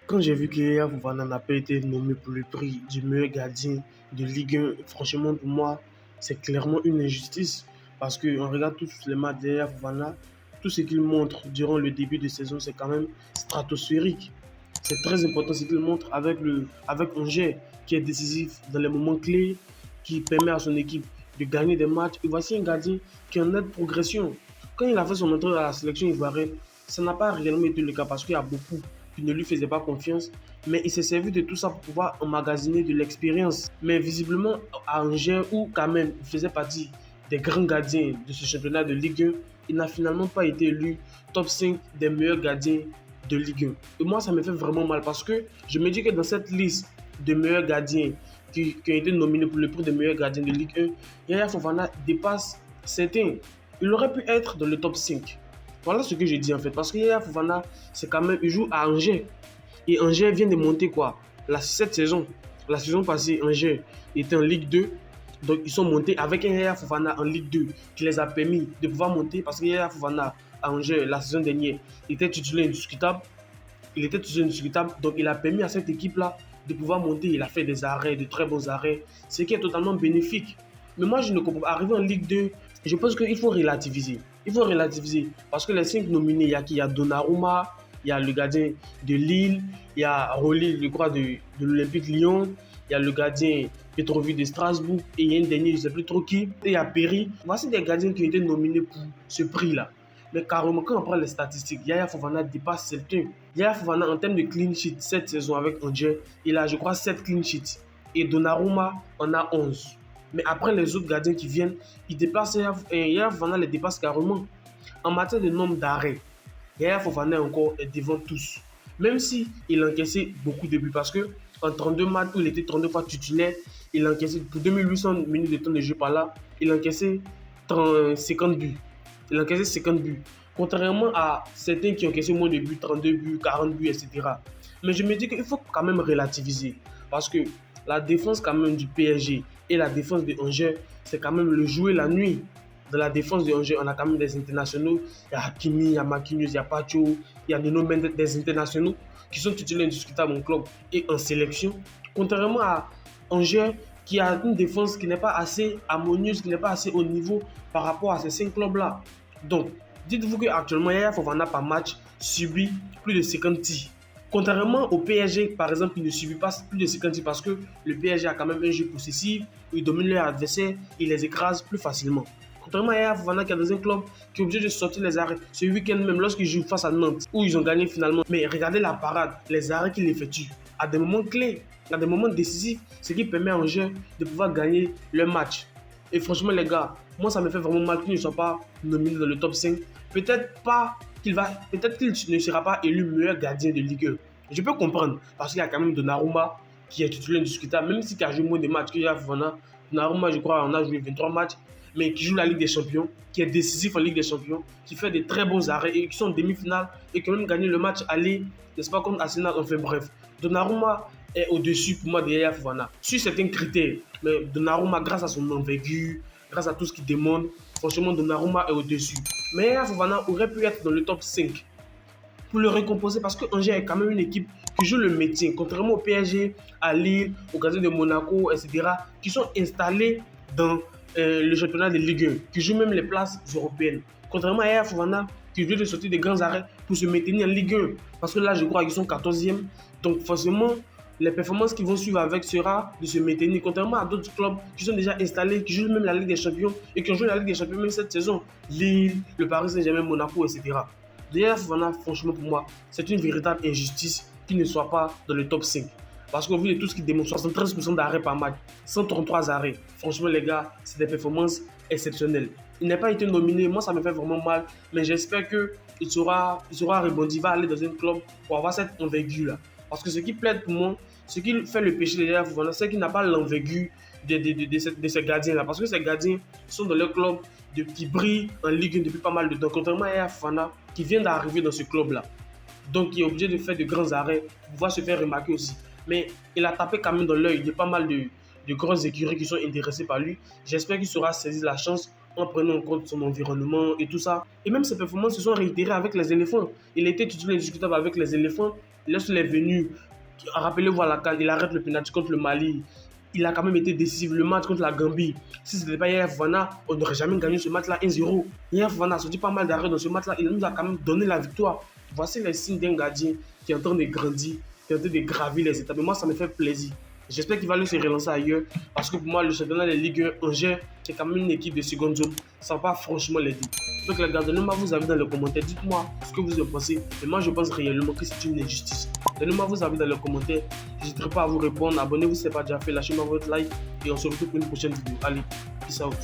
Quand j'ai vu que Yaya Fofana n'a pas été nommé pour le prix du meilleur gardien de Ligue 1, franchement, pour moi, c'est clairement une injustice. Parce qu'on regarde tous les matchs de Yaya Fofana, tout ce qu'il montre durant le début de saison, c'est quand même stratosphérique. C'est très important ce qu'il montre avec Angers, qui est décisif dans les moments clés, qui permet à son équipe de gagner des matchs. Et voici un gardien qui est en nette progression. Quand il a fait son entrée à la sélection ivoirienne, ça n'a pas réellement été le cas parce qu'il y a beaucoup qui ne lui faisaient pas confiance. Mais il s'est servi de tout ça pour pouvoir emmagasiner de l'expérience. Mais visiblement, à Angers, où quand même il faisait partie des grands gardiens de ce championnat de Ligue 1, il n'a finalement pas été élu top 5 des meilleurs gardiens de Ligue 1. Et moi, ça me fait vraiment mal parce que je me dis que dans cette liste de meilleurs gardiens qui ont été nominés pour le prix des meilleurs gardiens de Ligue 1, Yaya Fofana dépasse certains. Il aurait pu être dans le top 5. Voilà ce que je dis en fait. Parce que Yaya Fofana, c'est quand même, il joue à Angers. Et Angers vient de monter quoi cette saison. La saison passée, Angers était en Ligue 2. Donc ils sont montés avec un Yaya Fofana en Ligue 2 qui les a permis de pouvoir monter parce que Yaya Fofana à Angers la saison dernière était titulaire indiscutable. Il était titulaire indiscutable. Donc il a permis à cette équipe-là de pouvoir monter. Il a fait des arrêts, de très bons arrêts, ce qui est totalement bénéfique. Mais moi, je ne comprends pas. Arrivé en Ligue 2, je pense qu'il faut relativiser. Il faut relativiser. Parce que les 5 nominés, il y a qui? Il y a Donnarumma, il y a le gardien de Lille, il y a Rolly, je crois, de l'Olympique Lyon, il y a le gardien Petrovic de Strasbourg, et il y a un dernier, je ne sais plus trop qui, et il y a Perry. Voici des gardiens qui ont été nominés pour ce prix-là. Mais carrément, quand on prend les statistiques, Yaya Fofana dépasse certains. Yaya Fofana, en termes de clean sheet, cette saison avec Angers, il a, je crois, 7 clean sheets. Et Donnarumma en a 11. Mais après, les autres gardiens qui viennent, Yaya Fofana les dépasse carrément. En matière de nombre d'arrêts, Yaya Fofana encore est devant tous. Même si il a encaissé beaucoup de buts parce que en 32 matchs où il était 32 fois titulaire, il a encaissé pour 2800 minutes de temps de jeu par là, il a encaissé 50 buts. Il a encaissé 50 buts. Contrairement à certains qui ont encaissé moins de buts, 32 buts, 40 buts, etc. Mais je me dis qu'il faut quand même relativiser. Parce que la défense quand même du PSG et la défense de Angers, c'est quand même le jouer la nuit. Dans la défense de Angers, on a quand même des internationaux. Il y a Hakimi, il y a Marquinhos, il y a Pacho, il y a Nuno Mendes, des internationaux qui sont titulaires indiscutables en club et en sélection. Contrairement à Angers, qui a une défense qui n'est pas assez harmonieuse, qui n'est pas assez haut niveau par rapport à ces 5 clubs-là. Donc, dites-vous qu'actuellement, Yaya Fofana par match subit plus de 50 tirs. Contrairement au PSG, par exemple, il ne subit pas plus de 50 tirs parce que le PSG a quand même un jeu possessif, il domine leur adversaire, il les écrase plus facilement. Contrairement à Yaya Fofana qui est dans un club qui est obligé de sortir les arrêts. Ce week-end même, lorsqu'ils jouent face à Nantes, où ils ont gagné finalement. Mais regardez la parade, les arrêts qu'il effectue à des moments clés, à des moments décisifs, ce qui permet à Angers de pouvoir gagner le match. Et franchement, les gars, moi, ça me fait vraiment mal qu'il ne soit pas nominé dans le top 5. Peut-être qu'il ne sera pas élu meilleur gardien de Ligue 1. Je peux comprendre, parce qu'il y a quand même Donnarumma qui est titulaire indiscutable, même s'il a joué moins de matchs que Yaya Fofana. Donnarumma, je crois, on a joué 23 matchs, mais qui joue la Ligue des Champions, qui est décisif en Ligue des Champions, qui fait des très bons arrêts et qui sont en demi-finale et qui ont même gagné le match aller, n'est-ce pas, contre Arsenal, enfin bref. Donnarumma est au-dessus pour moi de Yaya Fofana. Sur certains critères, mais Donnarumma, grâce à son envergure, grâce à tout ce qu'il demande, franchement, Donnarumma est au-dessus. Mais Yaya Fofana aurait pu être dans le top 5 pour le récompenser parce que Angers est quand même une équipe qui joue le métier, contrairement au PSG, à Lille, au Gazette de Monaco, etc., qui sont installés dans le championnat de Ligue 1, qui jouent même les places européennes. Contrairement à Yaya Fofana, qui vient de sortir des grands arrêts pour se maintenir en Ligue 1. Parce que là, je crois qu'ils sont 14e. Donc forcément, les performances qui vont suivre avec sera de se maintenir, contrairement à d'autres clubs qui sont déjà installés, qui jouent même la Ligue des Champions et qui ont joué la Ligue des Champions même cette saison. Lille, le Paris Saint-Germain, Monaco, etc. D'ailleurs, franchement, pour moi, c'est une véritable injustice qu'il ne soit pas dans le top 5. Parce qu'au vu de tout ce qu'il démontre, 73% d'arrêts par match, 133 arrêts. Franchement, les gars, c'est des performances exceptionnelles. Il n'a pas été nominé, moi ça me fait vraiment mal, mais j'espère qu'il sera rebondi, il va aller dans un club pour avoir cette envergure-là. Parce que ce qui plaide pour moi, ce qui fait le péché de Yaya Fofana, c'est qu'il n'a pas l'envergure de ces gardiens-là. Parce que ces gardiens sont dans leur club qui brillent en Ligue 1 depuis pas mal de temps. Contrairement à Yaya Fofana qui vient d'arriver dans ce club-là. Donc il est obligé de faire de grands arrêts pour pouvoir se faire remarquer aussi. Mais il a tapé quand même dans l'œil de pas mal de grosses écuries qui sont intéressées par lui. J'espère qu'il saura saisir la chance en prenant en compte son environnement et tout ça. Et même ses performances se sont réitérées avec les éléphants. Il a été titulaire indiscutable avec les éléphants lorsqu'il est venu, rappelez-vous à la CAN, il arrête le penalty contre le Mali. Il a quand même été décisif. Le match contre la Gambie, si ce n'était pas Yaya Fofana, on n'aurait jamais gagné ce match-là 1-0. Yaya Fofana a sorti pas mal d'arrêts dans ce match-là. Il nous a quand même donné la victoire. Voici les signes d'un gardien qui est en train de grandir, qui est en train de gravir les étapes. Et moi, ça me fait plaisir. J'espère qu'il va se relancer ailleurs. Parce que pour moi, le championnat de Ligue 1, Angers, c'est quand même une équipe de seconde zone. Ça ne va pas franchement l'aider. Donc les gars, donnez-moi vos avis dans les commentaires. Dites-moi ce que vous en pensez. Et moi, je pense réellement que c'est une injustice. Donnez-moi vos avis dans les commentaires. N'hésitez pas à vous répondre. Abonnez-vous si ce n'est pas déjà fait. Lâchez-moi votre like. Et on se retrouve pour une prochaine vidéo. Allez, peace out.